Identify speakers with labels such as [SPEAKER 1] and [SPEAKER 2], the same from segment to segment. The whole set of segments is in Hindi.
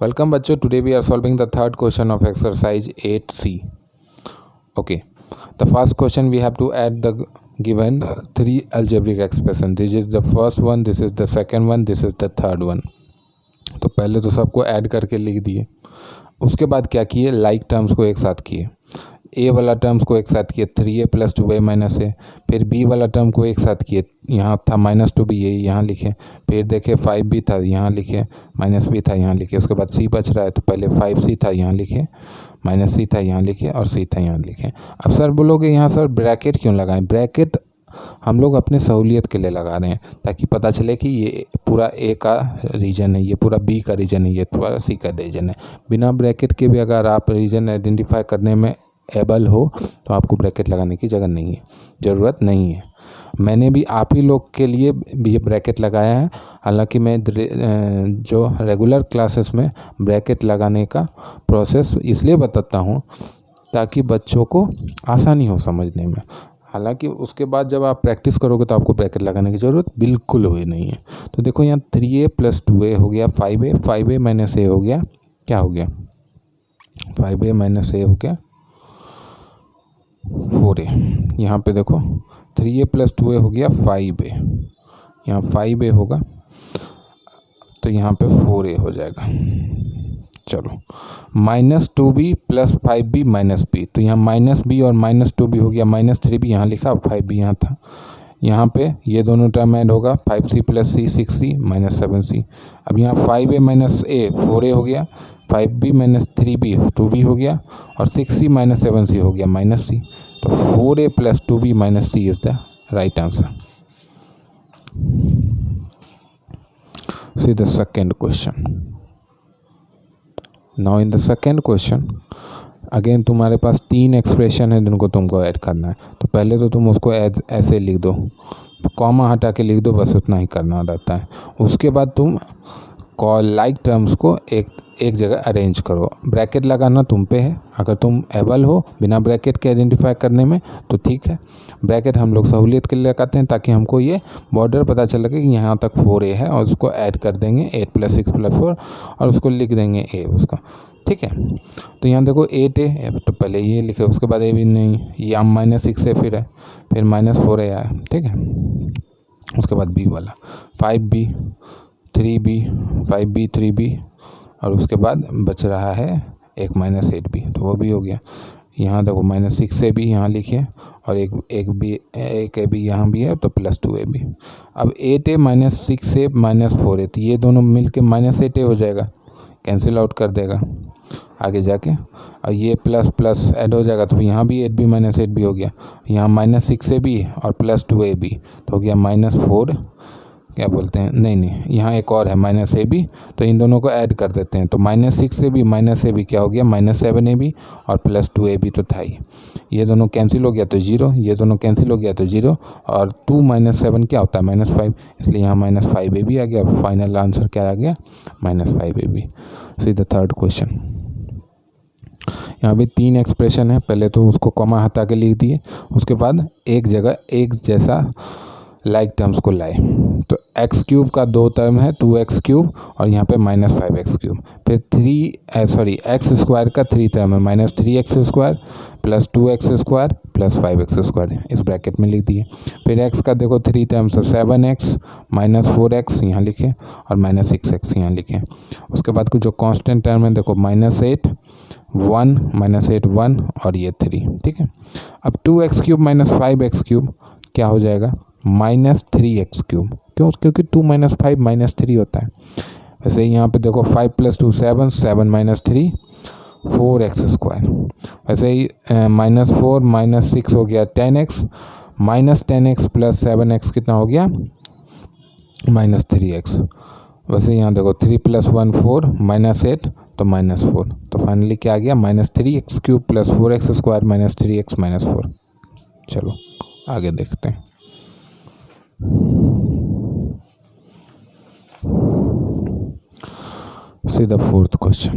[SPEAKER 1] Welcome bachcho, today we are solving the third question of exercise 8C. Okay, the first question we have to add the given three algebraic expression. This is the first one, this is the second one, this is the third one. तो पहले तो सबको ऐड करके लिख दिए, उसके बाद क्या किए, लाइक टर्म्स को एक साथ किए। ए वाला टर्म्स को एक साथ किए 3a + 2a - a, फिर बी वाला टर्म को एक साथ किए, यहाँ था -2b, ये यहाँ लिखे, फिर देखे 5b था यहाँ लिखे, -b था यहाँ लिखे, उसके बाद c बच रहा है तो पहले 5c था यहाँ लिखे, -c था यहाँ लिखे और c था यहाँ लिखे। अब सर बोलोगे यहाँ सर ब्रैकेट क्यों लगाएं? ब्रैकेट हम लोग अपने सहूलियत के लिए लगा रहे हैं ताकि पता चले कि ये पूरा ए का रीजन है, ये पूरा बी का रीजन है, ये पूरा सी का रीजन है। बिना ब्रैकेट के भी अगर आप रीजन आइडेंटिफाई करने में एबल हो तो आपको ब्रैकेट लगाने की ज़रूरत नहीं है। मैंने भी आप ही लोग के लिए भी ब्रैकेट लगाया है, हालांकि मैं जो रेगुलर क्लासेस में ब्रैकेट लगाने का प्रोसेस इसलिए बताता हूँ ताकि बच्चों को आसानी हो समझने में। हालांकि उसके बाद जब आप प्रैक्टिस करोगे तो आपको ब्रैकेट लगाने की ज़रूरत बिल्कुल हुई नहीं है। तो देखो यहाँ 3a + 2a हो गया 5a, 5a - a हो गया, क्या हो गया 5a - a हो गया 4a। यहाँ पे देखो 3a + 2a हो गया 5a, यहाँ 5a होगा तो यहाँ पे 4a हो जाएगा। चलो -2b + 5b - b, तो यहाँ -b और -2b हो गया, -3b यहाँ लिखा, 5b यहाँ था। यहाँ पे ये दोनों टर्म ऐड होगा 5c + c 6c - 7c। अब यहाँ 5a - a 4a हो गया, 5b - 3b 2b हो गया और 6c - 7c हो गया -c। तो 4a + 2b - c is the right answer. See the second question. Now in the second question again तुम्हारे पास 3 एक्सप्रेशन है जिनको तुमको ऐड करना है। तो पहले तो तुम उसको ऐसे लिख दो, कॉमा हटा के लिख दो, बस उतना ही करना रहता है। उसके बाद तुम लाइक टर्म्स को एक जगह अरेंज करो। ब्रैकेट लगाना तुम पे है, अगर तुम एबल हो बिना ब्रैकेट के आइडेंटिफाई करने में तो ठीक है। ब्रैकेट हम लोग सहूलियत के लिए लगाते हैं ताकि हमको ये बॉर्डर पता चल लगे कि यहाँ तक 4a है और उसको ऐड कर देंगे 8 + 6 + 4 और उसको लिख देंगे a उसका, ठीक है। तो यहाँ देखो 8a, तो पहले ये लिखे, उसके बाद a भी नहीं, यहाँ -6a फिर है, फिर -4a आया, ठीक है। उसके बाद b वाला 5b 3b 5b 3b और उसके बाद बच रहा है एक -8b, तो वो भी हो गया। यहाँ देखो -6ab यहाँ लिखे और एक ab यहाँ भी है तो +2ab। अब 8a - 6a - 4a, तो ये दोनों मिल के -8a हो जाएगा, कैंसिल आउट कर देगा आगे जाके, और ये प्लस ऐड हो जाएगा तो यहाँ भी 8b - 8b हो गया। यहाँ -6ab और +2ab तो हो गया -4, क्या बोलते हैं, नहीं यहाँ एक और है -ab, तो इन दोनों को ऐड कर देते हैं। तो -6ab - ab क्या हो गया -7ab और +2ab तो था ही, ये दोनों कैंसिल हो गया तो 0, ये दोनों कैंसिल हो गया तो 0 और 2 - 7 क्या होता है -5, इसलिए यहाँ -5ab आ गया। फाइनल आंसर क्या आ गया -5ab। See the third question. यहाँ भी 3 एक्सप्रेशन है, पहले तो उसको कॉमा हटा के लिख दिए, उसके बाद एक जगह एक जैसा लाइक टर्म्स को लाए। तो x³ का 2 टर्म है 2x³ और यहाँ पे -5x³, फिर x² का 3 टर्म है -3x² + 2x² + 5x², इस ब्रैकेट में लिख दिए। फिर x का देखो 3 टर्म्स है 7x -4x यहाँ लिखे और -6x यहाँ लिखे। उसके बाद कुछ जो कांस्टेंट टर्म है देखो -8 1 -8 1 और ये 3, ठीक है। अब 2x³ - 5x³ क्या हो जाएगा -3x³, क्यों, क्योंकि 2 - 5 -3 होता है। वैसे यहाँ पे देखो 5 + 2 7 7 - 3 4x²। वैसे ही -4 - 6 हो गया 10x, -10x + 7x कितना हो गया -3x। वैसे यहाँ देखो 3 + 1 4 -8 तो -4, तो फाइनली क्या आ गया -3x³ + 4x² - 3x - 4। चलो आगे देखते हैं। See the fourth question.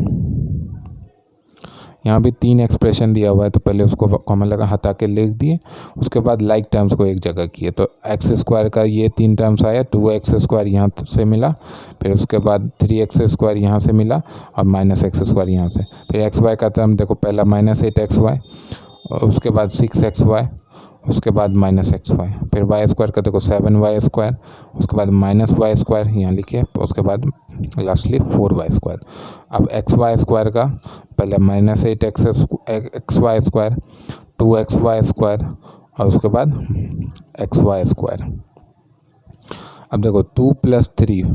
[SPEAKER 1] यहाँ भी 3 एक्सप्रेशन दिया हुआ है, तो पहले उसको कॉमा लगा हटा के लिख दिए, उसके बाद लाइक टर्म्स को एक जगह किए। तो एक्स स्क्वायर का ये 3 टर्म्स आया, 2x स्क्वायर यहाँ से मिला, फिर उसके बाद 3x स्क्वायर यहाँ से मिला और माइनस एक्स स्क्वायर यहाँ से। फिर एक्स वाई का टर्म देखो, पहला -8xy, उसके बाद 6xy, उसके बाद -xy, फिर वाई स्क्वायर का देखो 7y स्क्वायर, उसके बाद -y स्क्वायर यहाँ लिखिए, उसके बाद लास्टली 4y स्क्वायर। अब xy स्क्वायर का पहले -8xy स्क्वायर, 2xy स्क्वायर और उसके बाद xy स्क्वायर। अब देखो 2 + 3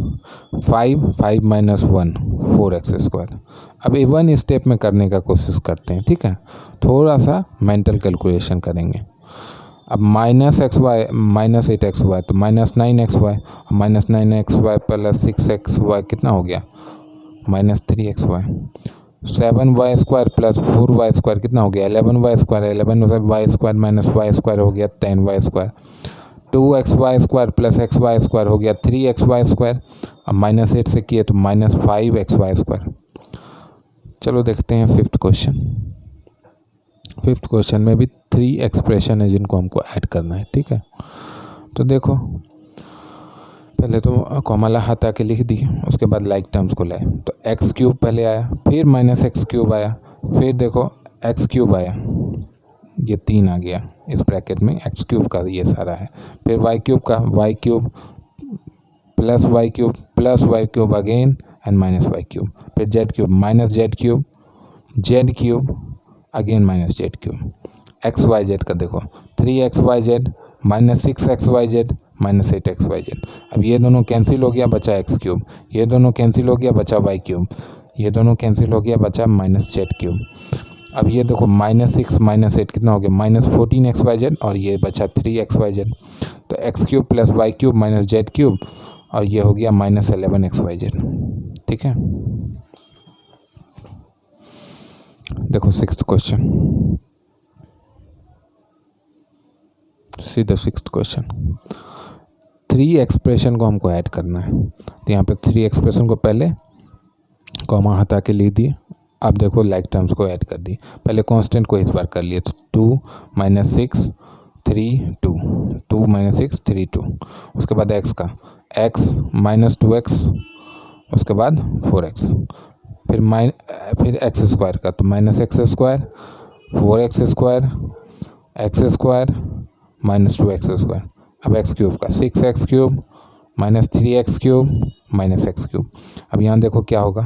[SPEAKER 1] 5, 5 - 1 4x स्क्वायर। अब ये 1 स्टेप में करने का कोशिश करते हैं, ठीक है, थोड़ा सा मेंटल कैलकुलेशन करेंगे। अब -8xy तो -9xy, -9xy + 6xy कितना हो गया, -3xy। 7y square + 4y square कितना हो गया, 11y square, 11y square -y square हो गया 10y square. 2xy square + xy square हो गया 3xy स्क्वायर। अब -8 से किए तो -5xy स्क्वायर। चलो देखते हैं फिफ्थ क्वेश्चन में भी 3 एक्सप्रेशन है जिनको हमको ऐड करना है, ठीक है। तो देखो पहले तो कॉमा हटा के लिख दिए, उसके बाद लाइक टर्म्स को लाए, तो x³ पहले आया, फिर -x³ आया, फिर देखो x³ आया, ये 3 आ गया इस ब्रैकेट में, x³ का ये सारा है। फिर y³ का y³ + y³ + y³ again and -y³, फिर z³ -z³ z³ again -z³। xyz का देखो 3xyz -6xyz -8xyz। अब ये दोनों कैंसिल हो गया, बचा x³, ये दोनों कैंसिल हो गया, बचा y³, ये दोनों कैंसिल हो गया, बचा -z³। अब ये देखो -6 -8 कितना हो गया, -14xyz और ये बचा 3xyz। तो x³ + y³ -z³ और ये हो गया -11xyz, ठीक है। देखो सिक्स्थ क्वेश्चन, सीधा सिक्स्थ क्वेश्चन। 3 एक्सप्रेशन को हमको ऐड करना है, तो यहाँ पे 3 एक्सप्रेशन को पहले कॉमा हटा के लिख दिए। अब देखो लाइक टर्म्स को ऐड कर दिए, पहले कांस्टेंट को इस बार कर लिए, तो 2 - 6 3 2, 2 - 6 3 2, उसके बाद x का x -2x, उसके बाद 4x, फिर x स्क्वायर का, तो -x square 4x square x square -2x square. अब x³ का 6x³ -3x³ -x³। अब यहाँ देखो क्या होगा,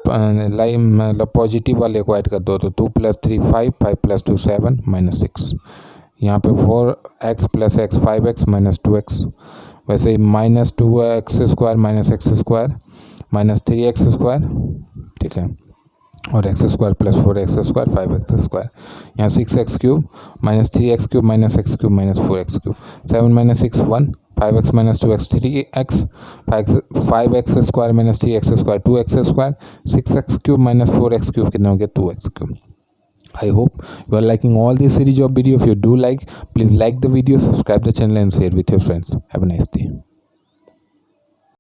[SPEAKER 1] लाइन मतलब पॉजिटिव वाले को ऐड कर दो, तो 2 + 3 5, 5 + 2 7 -6। यहाँ पे 4x + x 5x -2x। वैसे ही -2x square -x square -3x square, ठीक है, और x square + 4x square 5x square. यहाँ 6x³ -3x³ -x³ -4x³। 7 - 6 1, 5x - 2x 3x, 5x square -3x square 2x square, 6x³ -4x³ कितना हो गया 2x³। I hope you are liking all this series of video. If you do like, please like the video, subscribe the channel and share with your friends. Have a nice day.